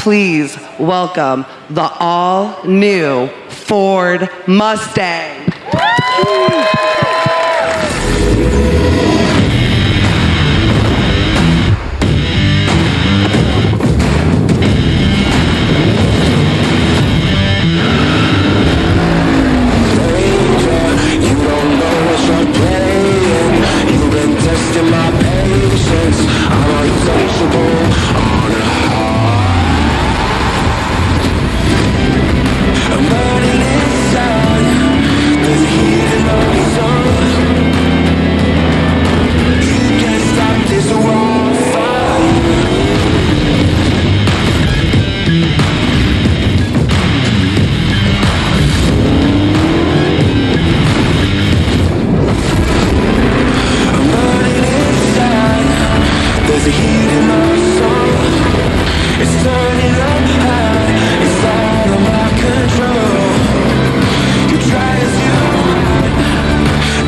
please welcome the all-new Ford Mustang. My patience, I'm unsociable on a high. I'm burning inside, there's heat in my soul. You can't stop this wildfire. There's a heat in my soul. It's turning up high. It's out of my control. You try as you hide,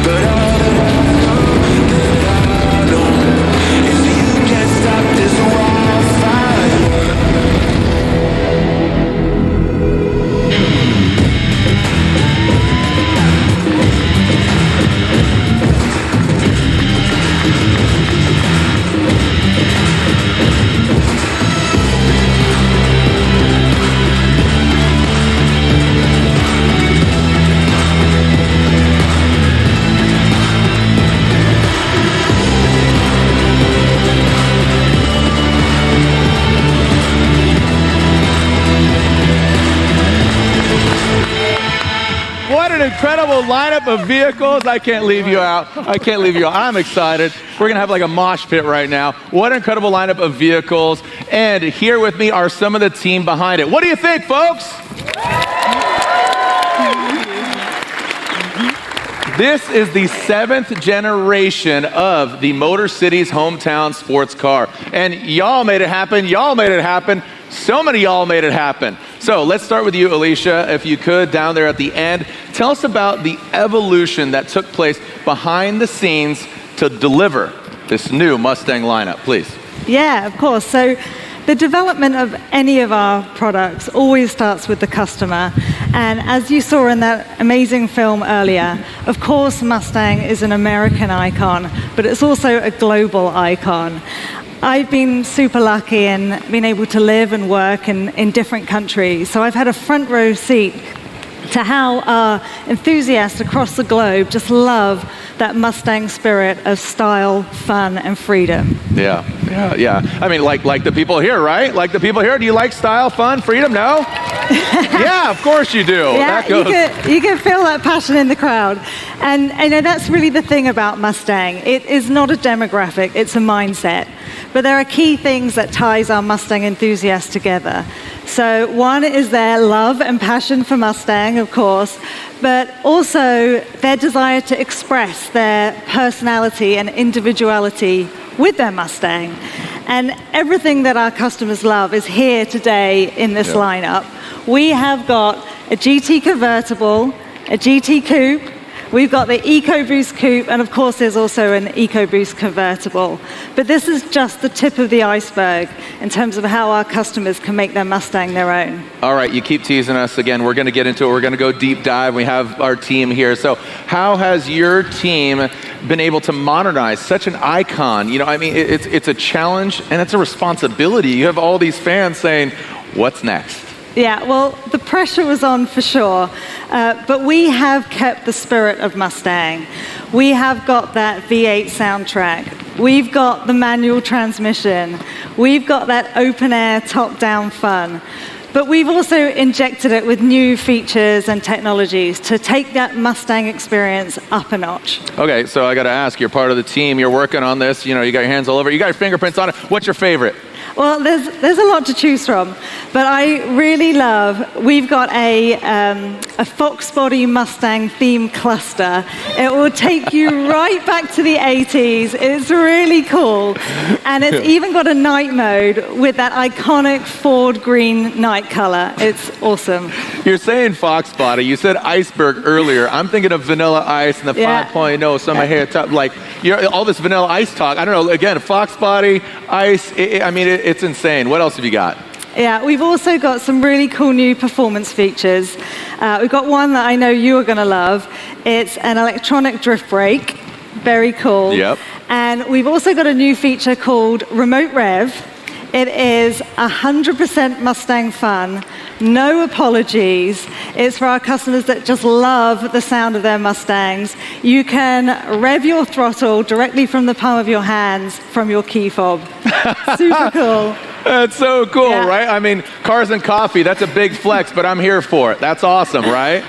but all that I know is you can't stop this What an incredible lineup of vehicles. I can't leave you out. I'm excited. We're going to have like a mosh pit right now. What an incredible lineup of vehicles. And here with me are some of the team behind it. What do you think, folks? This is the 7th generation of the Motor City's hometown sports car. And y'all made it happen. Y'all made it happen. So many y'all made it happen. So let's start with you, Alicia, if you could, down there at the end. Tell us about the evolution that took place behind the scenes to deliver this new Mustang lineup, please. Yeah, of course. So the development of any of our products always starts with the customer. And as you saw in that amazing film earlier, of course, Mustang is an American icon, but it's also a global icon. I've been super lucky and been able to live and work in different countries. So I've had a front row seat to how our enthusiasts across the globe just love that Mustang spirit of style, fun, and freedom. Yeah. I mean, like the people here, right? Like the people here, do you like style, fun, freedom? No? Yeah, of course you do. Yeah, you can feel that passion in the crowd. And that's really the thing about Mustang. It is not a demographic, it's a mindset. But there are key things that ties our Mustang enthusiasts together. So one is their love and passion for Mustang, of course, but also their desire to express their personality and individuality with their Mustang. And everything that our customers love is here today in this lineup. We have got a GT convertible, a GT coupe, we've got the EcoBoost coupe, and of course there's also an EcoBoost convertible. But this is just the tip of the iceberg in terms of how our customers can make their Mustang their own. All right, you keep teasing us. Again, we're going to get into it. We're going to go deep dive. We have our team here. So how has your team been able to modernize such an icon? You know, I mean, it's a challenge and it's a responsibility. You have all these fans saying, what's next? Yeah, well, the pressure was on for sure, but we have kept the spirit of Mustang. We have got that V8 soundtrack. We've got the manual transmission. We've got that open-air, top-down fun. But we've also injected it with new features and technologies to take that Mustang experience up a notch. Okay, so I got to ask, you're part of the team. You're working on this. You know, you got your hands all over it. You got your fingerprints on it. What's your favorite? Well, there's a lot to choose from, but I really love, we've got a Fox Body Mustang theme cluster. It will take you right back to the 80s. It's really cool. And it's even got a night mode with that iconic Ford green night color. It's awesome. You're saying Fox Body. You said iceberg earlier. I'm thinking of Vanilla Ice and the 5.0, some of hair top, like all this Vanilla Ice talk. I don't know, again, Fox Body, Ice, I mean, it's insane. What else have you got? Yeah, we've also got some really cool new performance features. We've got one that I know you're going to love. It's an electronic drift brake. Very cool. Yep. And we've also got a new feature called Remote Rev. It is 100% Mustang fun, no apologies. It's for our customers that just love the sound of their Mustangs. You can rev your throttle directly from the palm of your hands from your key fob. Super cool. That's so cool, Yeah. right? I mean, cars and coffee, that's a big flex, but I'm here for it. That's awesome, right?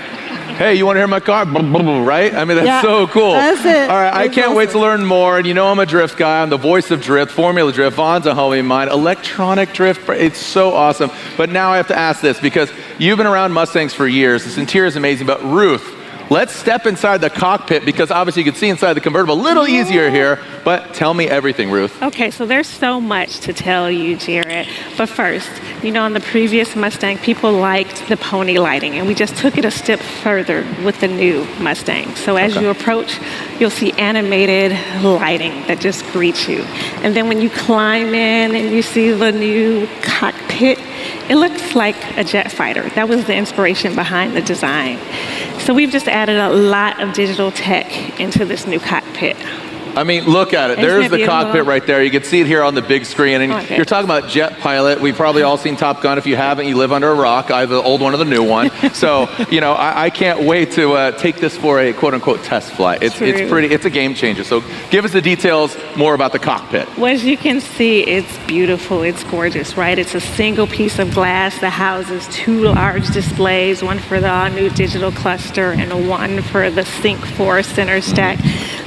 Hey, you want to hear my car? Right? I mean, that's Yeah, so cool. that's it. All right, I That's can't wait to awesome. learn more. And you know I'm a drift guy. I'm the voice of drift, Formula Drift. Vaughn's a homie of mine. Electronic drift, it's so awesome. But now I have to ask this because you've been around Mustangs for years. This interior is amazing. But Ruth, let's step inside the cockpit because obviously you can see inside the convertible. A little easier here, but tell me everything, Ruth. Okay, so there's so much to tell you, Jared. But first, you know, on the previous Mustang, people liked the pony lighting, and we just took it a step further with the new Mustang. So as you approach, you'll see animated lighting that just greets you. And then when you climb in and you see the new cockpit, it looks like a jet fighter. That was the inspiration behind the design. So we've just added a lot of digital tech into this new cockpit. I mean, look at it. Isn't There's it the beautiful? cockpit right there. You can see it here on the big screen. And Okay. you're talking about jet pilot. We've probably all seen Top Gun. If you haven't, you live under a rock. I have the old one or the new one. So, you know, I can't wait to take this for a quote-unquote test flight. It's True. it's a game changer. So give us the details more about the cockpit. Well, as you can see, it's beautiful, it's gorgeous, right? It's a single piece of glass that houses two large displays, one for the all-new digital cluster and one for the Sync 4 center stack.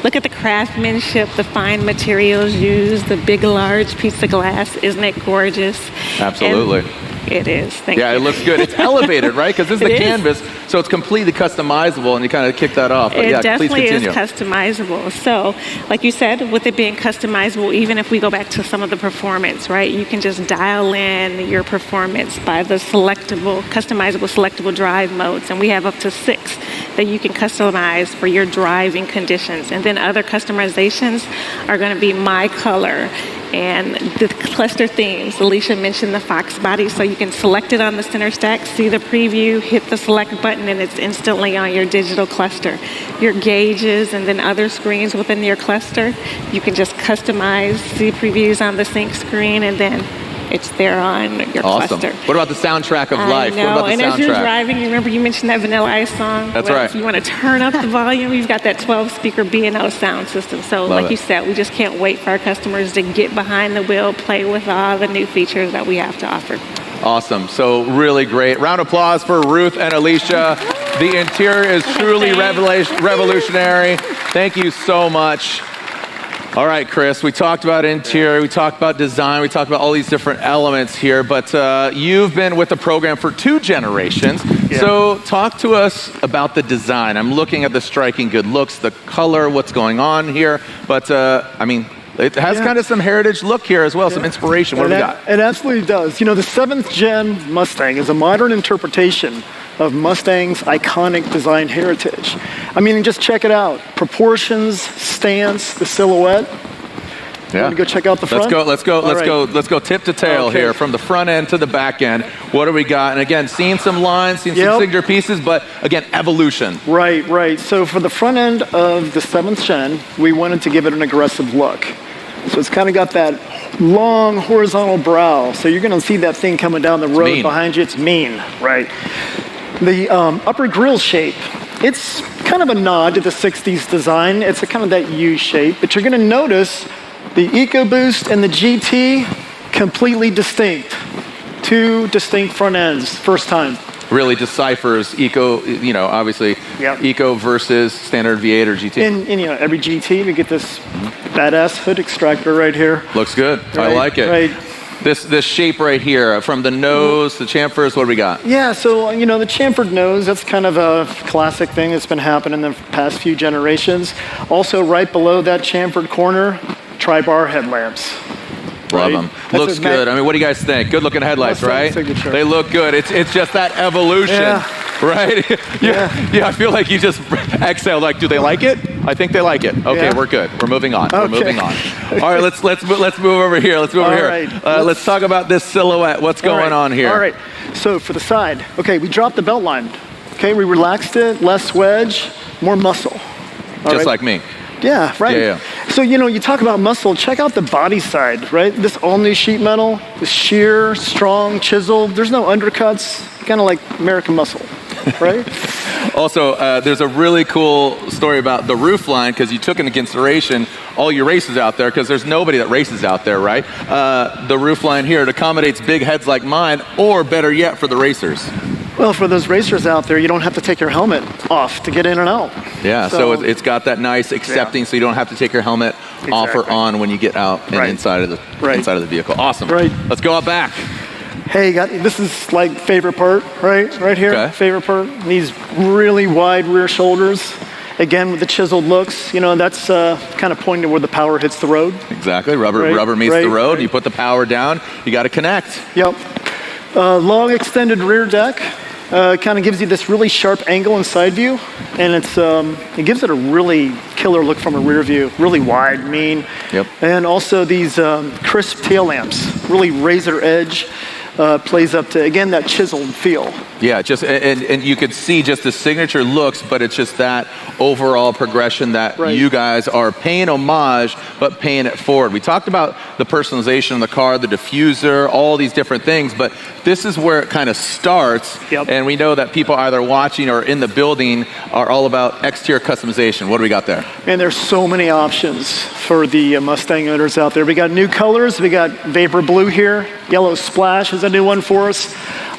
Look at the craftsmanship, the fine materials used, the big, large piece of glass. Isn't it gorgeous? Absolutely. And it is. Thank Yeah, you. it looks good. It's elevated, right? Because this is It the is. canvas, so it's completely customizable, and you kind of kick that off. But It yeah, please definitely is continue. customizable. So, like you said, with it being customizable, even if we go back to some of the performance, right, you can just dial in your performance by the customizable selectable drive modes. And we have up to 6 that you can customize for your driving conditions. And then other customizations are going to be my color and the cluster themes. Alicia mentioned the Fox body, so you can select it on the center stack, see the preview, hit the select button, and it's instantly on your digital cluster. Your gauges and then other screens within your cluster, you can just customize, see previews on the sync screen, and then it's there on your Awesome. cluster. What about the soundtrack of I life? know. What about the and soundtrack? as you're driving, you remember you mentioned that Vanilla Ice song? That's Well, right. If you want to turn up the volume, we've got that 12-speaker B&O sound system. So Love like it. you said, we just can't wait for our customers to get behind the wheel, play with all the new features that we have to offer. Awesome. So really great. Round of applause for Ruth and Alicia. The interior is truly revolutionary. Thank you so much. All right, Chris, we talked about interior, we talked about design, we talked about all these different elements here, but you've been with the program for 2 generations. Yeah. So talk to us about the design. I'm looking at the striking good looks, the color, what's going on here, but I mean, it has Yeah. kind of some heritage look here as well, some inspiration. What do we got? It absolutely does. You know, the 7th gen Mustang is a modern interpretation of Mustang's iconic design heritage. I mean, just check it out. Proportions, stance, the silhouette. Yeah. Want to go check out the front? Let's go tip to tail Okay. here, from the front end to the back end. What do we got? And again, seeing some lines, seeing some Yep. signature pieces, but again, evolution. Right, right. So for the front end of the 7th gen, we wanted to give it an aggressive look. So it's kind of got that long horizontal brow. So you're going to see that thing coming down the road mean. behind you. It's mean, right? The upper grille shape, it's kind of a nod to the 60s design. It's a kind of that U shape, but you're going to notice the EcoBoost and the GT completely distinct. 2 distinct front ends, first time. Really deciphers eco, you know, obviously Yep. eco versus standard V8 or GT. In you know, every GT, we get this badass hood extractor right here. Looks good. I Right, like it. right. This shape right here, from the nose, the chamfers, what do we got? Yeah, so, you know, the chamfered nose, that's kind of a classic thing that's been happening in the past few generations. Also, right below that chamfered corner, tri-bar headlamps. Love Right. them. That's Looks his good. I mean, what do you guys think? Good looking headlights, Mustang right? signature. They look good. It's just that evolution, Yeah. right? Yeah. I feel like you just exhaled. Like, do they like it? I think they like it. Okay, Yeah. we're good. We're moving on. We're Okay. moving on. All right, let's move over here. Let's move over All here. right. Let's talk about this silhouette. What's All going right. on here? All right. So for the side, okay, we dropped the belt line. Okay, we relaxed it, less wedge, more muscle. All Just right? like me. Yeah, right. Yeah. So, you talk about muscle, check out the body side, right? This all-new sheet metal, this sheer, strong, chiseled. There's no undercuts, kind of like American muscle, right? Also, there's a really cool story about the roof line because you took into consideration all your racers out there because there's nobody that races out there, right? The roof line here, it accommodates big heads like mine, or better yet, for the racers. Well, for those racers out there, you don't have to take your helmet off to get in and out. Yeah, so it's got that nice accepting, so you don't have to take your helmet off or Exactly. on when you get out and Right. inside of the vehicle. Awesome. Right. Let's go out back. Hey, this is like favorite part, right? Right here, Okay. favorite part. These really wide rear shoulders. Again, with the chiseled looks, that's kind of pointing to where the power hits the road. Exactly. Rubber Right, meets the right, road. right. You put the power down. You got to connect. Yep. Long extended rear deck. Kind of gives you this really sharp angle and side view, and it gives it a really killer look from a rear view. Really wide, mean. Yep. And also these crisp tail lamps, really razor edge, plays up to, again, that chiseled feel. Yeah, and you could see just the signature looks, but it's just that overall progression that Right. you guys are paying homage, but paying it forward. We talked about the personalization of the car, the diffuser, all these different things, but this is where it kind of starts. Yep. And we know that people either watching or in the building are all about exterior customization. What do we got there? And there's so many options for the Mustang owners out there. We got new colors. We got vapor blue here. Yellow splash is a new one for us.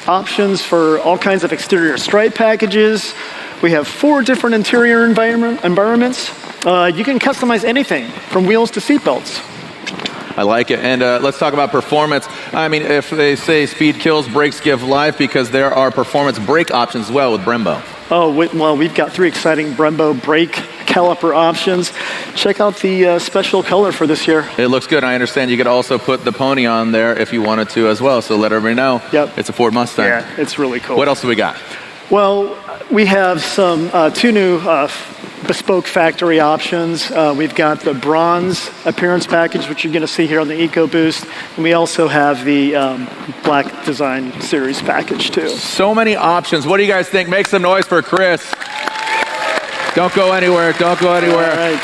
Options for all kinds of exterior stripe packages. We have 4 different interior environments. You can customize anything from wheels to seatbelts. I like it. And let's talk about performance. I mean, if they say speed kills, brakes give life, because there are performance brake options as well with Brembo. Oh, well, we've got 3 exciting Brembo brake caliper options. Check out the special color for this year. It looks good. I understand you could also put the pony on there if you wanted to as well. So let everybody know. Yep. It's a Ford Mustang. Yeah, it's really cool. What else do we got? Well, we have some 2 new bespoke factory options. We've got the bronze appearance package, which you're going to see here on the EcoBoost, and we also have the black design series package too. So many options. What do you guys think? Make some noise for Chris. Don't go anywhere. Don't go anywhere. All right.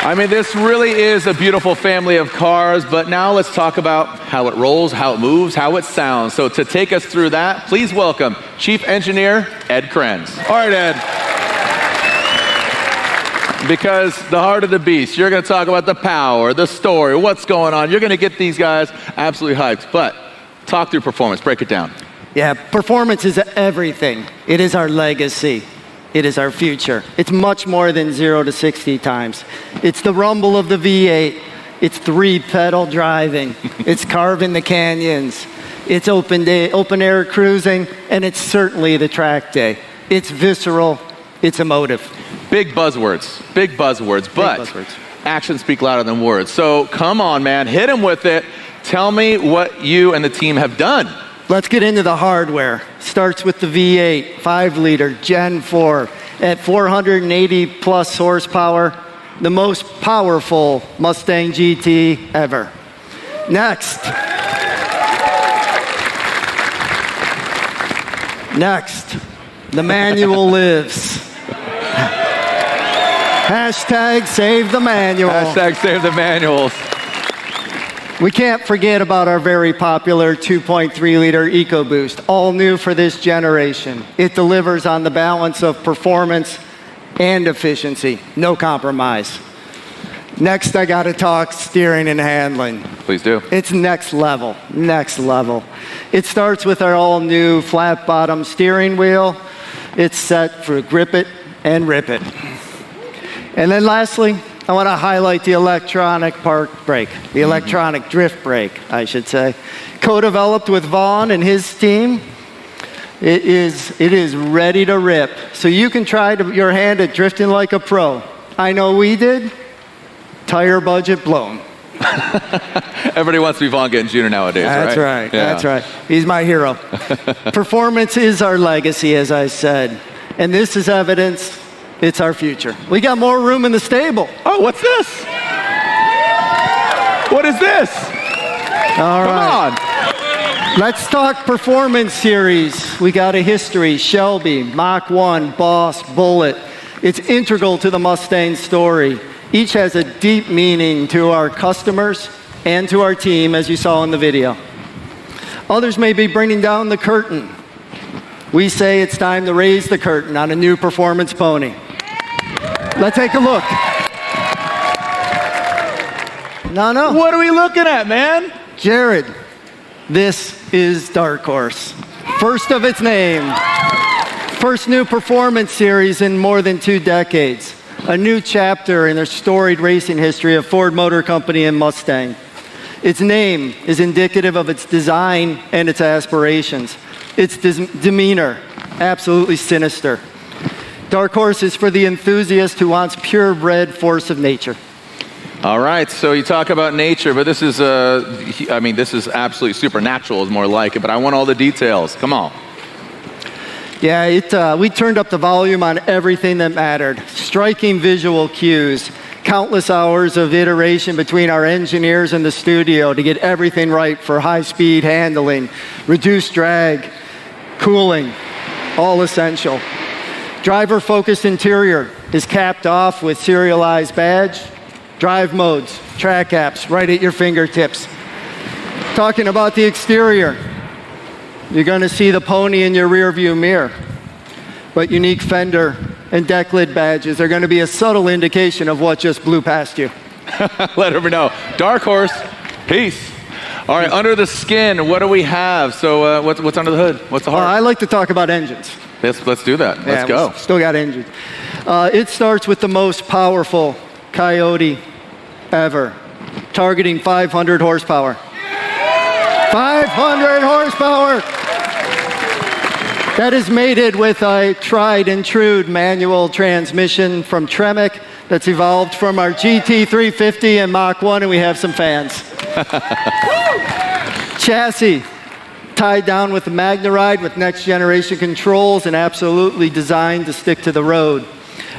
I mean, this really is a beautiful family of cars, but now let's talk about how it rolls, how it moves, how it sounds. So to take us through that, please welcome Chief Engineer Ed Krenz. All right, Ed. Because the heart of the beast, you're going to talk about the power, the story, what's going on. You're going to get these guys absolutely hyped. But talk through performance. Break it down. Yeah, performance is everything. It is our legacy. It is our future. It's much more than 0 to 60 times. It's the rumble of the V8. It's 3-pedal driving. It's carving the canyons. It's open air cruising, and it's certainly the track day. It's visceral. It's emotive. Big buzzwords, but actions speak louder than words. So come on, man, hit him with it. Tell me what you and the team have done. Let's get into the hardware. Starts with the V8, 5-liter, Gen 4, at 480 plus horsepower, the most powerful Mustang GT ever. Next, the manual lives. Hashtag save the manual. Hashtag save the manuals. We can't forget about our very popular 2.3-liter EcoBoost, all new for this generation. It delivers on the balance of performance and efficiency, no compromise. Next, I gotta talk steering and handling. Please do. It's next level. It starts with our all-new flat-bottom steering wheel. It's set for grip it and rip it. And then lastly, I want to highlight the electronic park brake, the electronic drift brake, I should say. Co-developed with Vaughn and his team. It is ready to rip. So you can try your hand at drifting like a pro. I know we did. Tire budget blown. Everybody wants to be Vaughn Gittin Jr. nowadays, That's right. Yeah. That's right. He's my hero. Performance is our legacy, as I said. And this is evidenced It's our future. We got more room in the stable. Oh, what's this? What is this? All Come right. on. Let's talk performance series. We got a history, Shelby, Mach 1, Boss, Bullet. It's integral to the Mustang story. Each has a deep meaning to our customers and to our team, as you saw in the video. Others may be bringing down the curtain. We say it's time to raise the curtain on a new performance pony. Let's take a look. No. What are we looking at, man? Jared, this is Dark Horse. First of its name. First new performance series in more than 2 decades. A new chapter in the storied racing history of Ford Motor Company and Mustang. Its name is indicative of its design and its aspirations. Its demeanor, absolutely sinister. Dark Horse is for the enthusiast who wants purebred force of nature. All right, so you talk about nature, but this is, this is absolutely supernatural is more like it, but I want all the details. Come on. Yeah, we turned up the volume on everything that mattered. Striking visual cues, countless hours of iteration between our engineers and the studio to get everything right for high-speed handling, reduced drag, cooling, all essential. Driver-focused interior is capped off with serialized badge, drive modes, track apps right at your fingertips. Talking about the exterior, you're going to see the pony in your rearview mirror, but unique fender and deck lid badges are going to be a subtle indication of what just blew past you. Let everyone know. Dark Horse, peace. All right, under the skin, what do we have? So what's under the hood? What's the heart? I like to talk about engines. Let's do that. Let's go. Still got engines. It starts with the most powerful Coyote ever, targeting 500 horsepower. 500 horsepower! That is mated with a tried and true manual transmission from Tremec that's evolved from our GT350 and Mach 1, and we have some fans. Chassis tied down with the MagnaRide with next generation controls and absolutely designed to stick to the road.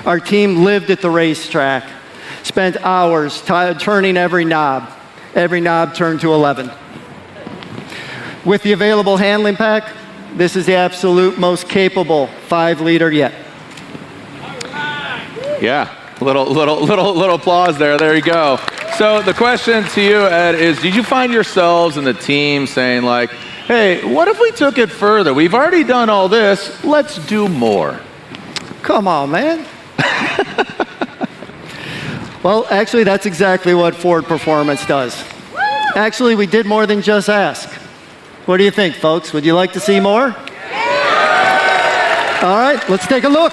Our team lived at the racetrack, spent hours turning every knob. Every knob turned to 11. With the available handling pack, this is the absolute most capable 5-liter yet. Yeah, little applause there. There you go. So the question to you, Ed, is did you find yourselves and the team saying like, hey, what if we took it further? We've already done all this. Let's do more. Come on, man. Well, actually, that's exactly what Ford Performance does. Actually, we did more than just ask. What do you think, folks? Would you like to see more? All right, let's take a look.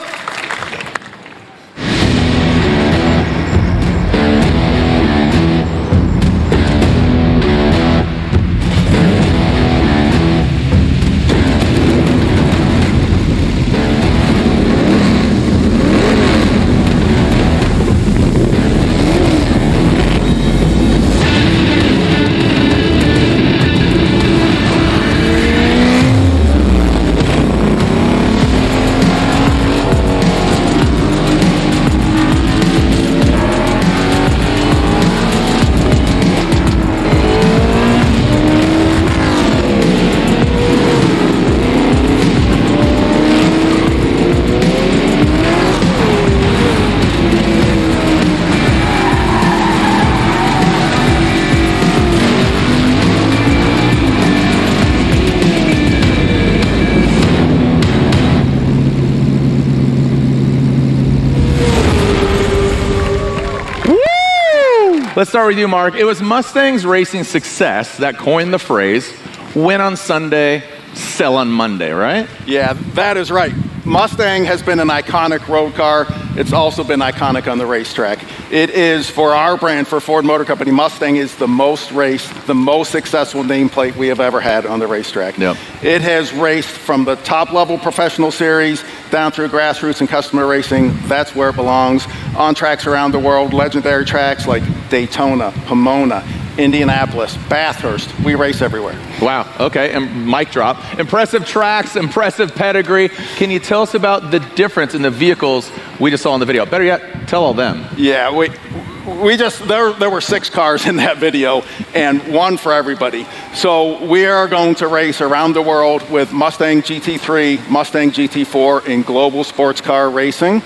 Let's start with you, Mark. It was Mustang's racing success that coined the phrase, win on Sunday, sell on Monday, right? Yeah, that is right. Mustang has been an iconic road car. It's also been iconic on the racetrack. It is, for our brand, for Ford Motor Company, Mustang is the most raced, the most successful nameplate we have ever had on the racetrack. Yep. It has raced from the top-level professional series down through grassroots and customer racing. That's where it belongs. On tracks around the world, legendary tracks like Daytona, Pomona, Indianapolis, Bathurst. We race everywhere. Wow, okay, and mic drop. Impressive tracks, impressive pedigree. Can you tell us about the difference in the vehicles we just saw in the video? Better yet, tell all them. Yeah, there were 6 cars in that video and one for everybody. So we are going to race around the world with Mustang GT3, Mustang GT4 in global sports car racing.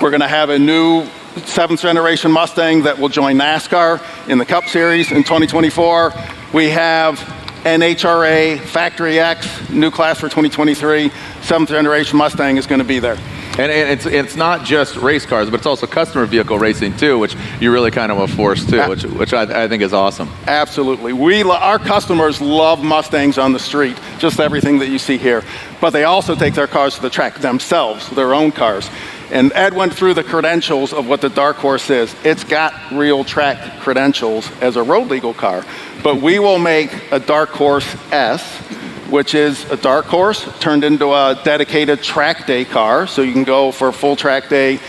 We're going to have a new 7th generation Mustang that will join NASCAR in the Cup Series in 2024. We have NHRA Factory X, new class for 2023. 7th generation Mustang is going to be there. And it's not just race cars, but it's also customer vehicle racing too, which you really kind of force too, which I think is awesome. Absolutely. Our customers love Mustangs on the street, just everything that you see here. But they also take their cars to the track themselves, their own cars. And Ed went through the credentials of what the Dark Horse is. It's got real track credentials as a road legal car. But we will make a Dark Horse S, which is a Dark Horse turned into a dedicated track day car, so you can go for a full track day,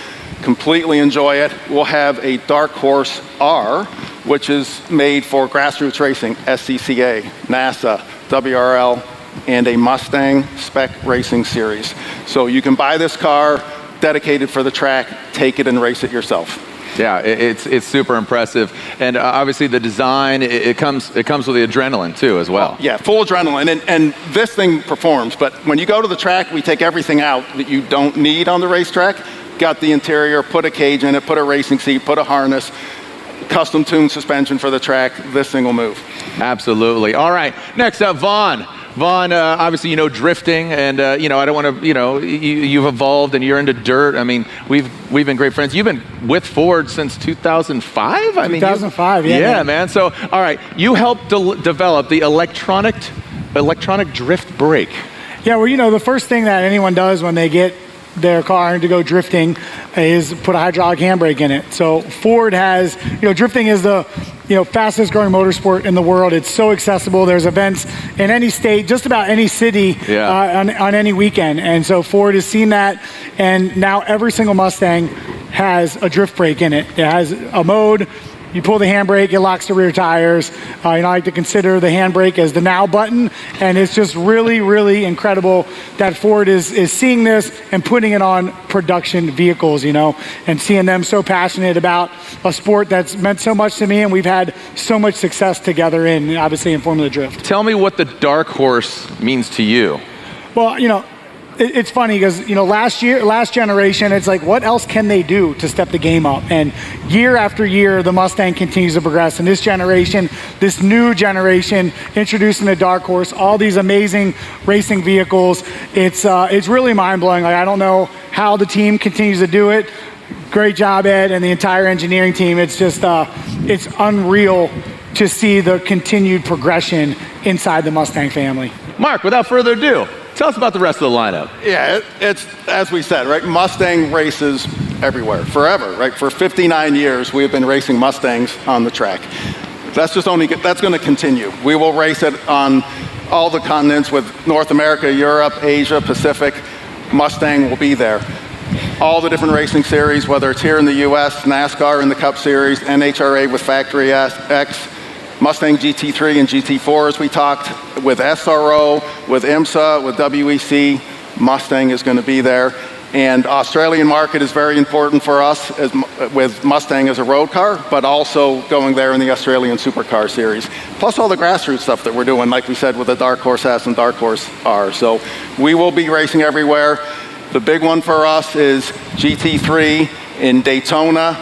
completely enjoy it. We'll have a Dark Horse R, which is made for grassroots racing, SCCA, NASA, WRL, and a Mustang Spec Racing Series. So you can buy this car, dedicated for the track, take it and race it yourself. Yeah, it's super impressive, and obviously the design it comes with the adrenaline too as well. Yeah, full adrenaline, and this thing performs. But when you go to the track, we take everything out that you don't need on the racetrack. Got the interior, put a cage in it, put a racing seat, put a harness, custom tuned suspension for the track. This thing will move. Absolutely. All right, next up, Vaughn. Vaughn, obviously, you know, drifting, and, I don't want to, you've evolved and you're into dirt. I mean, we've been great friends. You've been with Ford since 2005? 2005, yeah. Yeah, man. So, all right, you helped develop the electronic drift brake. Yeah, well, the first thing that anyone does when they get their car to go drifting is put a hydraulic handbrake in it. So Ford has, drifting is the fastest growing motorsport in the world. It's so accessible. There's events in any state, just about any city, on any weekend. And so Ford has seen that, and now every single Mustang has a drift brake in it. It has a mode. You pull the handbrake, it locks the rear tires. I like to consider the handbrake as the now button, and it's just really, really incredible that Ford is seeing this and putting it on production vehicles, and seeing them so passionate about a sport that's meant so much to me, and we've had so much success together obviously in Formula Drift. Tell me what the Dark Horse means to you. Well, it's funny because, last generation, it's like, what else can they do to step the game up? And year after year, the Mustang continues to progress. And this new generation, introducing the Dark Horse, all these amazing racing vehicles, it's really mind-blowing. Like, I don't know how the team continues to do it. Great job, Ed, and the entire engineering team. It's just, it's unreal to see the continued progression inside the Mustang family. Mark, without further ado, tell us about the rest of the lineup. Yeah, it's as we said, right? Mustang races everywhere, forever, right? For 59 years, we have been racing Mustangs on the track. That's going to continue. We will race it on all the continents with North America, Europe, Asia, Pacific. Mustang will be there. All the different racing series, whether it's here in the US, NASCAR in the Cup Series, NHRA with Factory X, Mustang GT3 and GT4, as we talked, with SRO, with IMSA, with WEC, Mustang is going to be there. And Australian market is very important for us with Mustang as a road car, but also going there in the Australian Supercar Series. Plus all the grassroots stuff that we're doing, like we said, with the Dark Horse S and Dark Horse R. So we will be racing everywhere. The big one for us is GT3 in Daytona,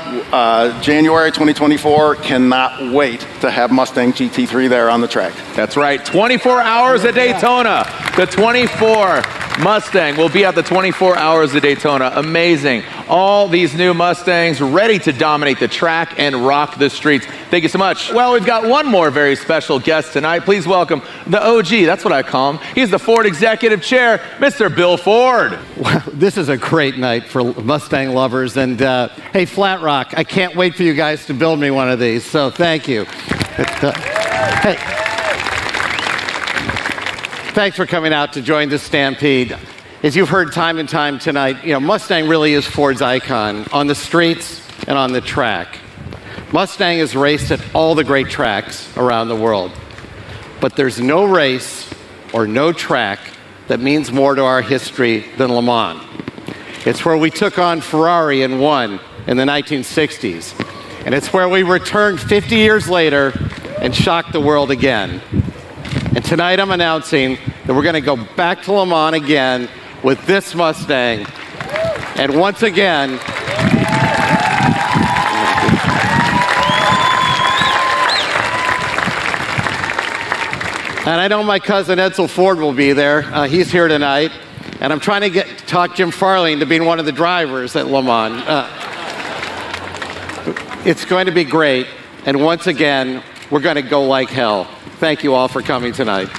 January 2024. Cannot wait to have Mustang GT3 there on the track. That's right, 24 hours at Daytona. The 24 Mustang will be at the 24 hours at Daytona. Amazing. All these new Mustangs ready to dominate the track and rock the streets. Thank you so much. Well, we've got one more very special guest tonight. Please welcome the OG, that's what I call him. He's the Ford Executive Chair, Mr. Bill Ford. Wow, this is a great night for Mustang lovers. And hey, Flat Rock, I can't wait for you guys to build me one of these. So thank you. Hey, thanks for coming out to join this stampede. As you've heard time and time tonight, Mustang really is Ford's icon on the streets and on the track. Mustang has raced at all the great tracks around the world, but there's no race or no track that means more to our history than Le Mans. It's where we took on Ferrari and won in the 1960s. And it's where we returned 50 years later and shocked the world again. And tonight I'm announcing that we're going to go back to Le Mans again with this Mustang. And once again, and I know my cousin Edsel Ford will be there. He's here tonight. And I'm trying to talk Jim Farley into being one of the drivers at Le Mans. It's going to be great. And once again, we're going to go like hell. Thank you all for coming tonight.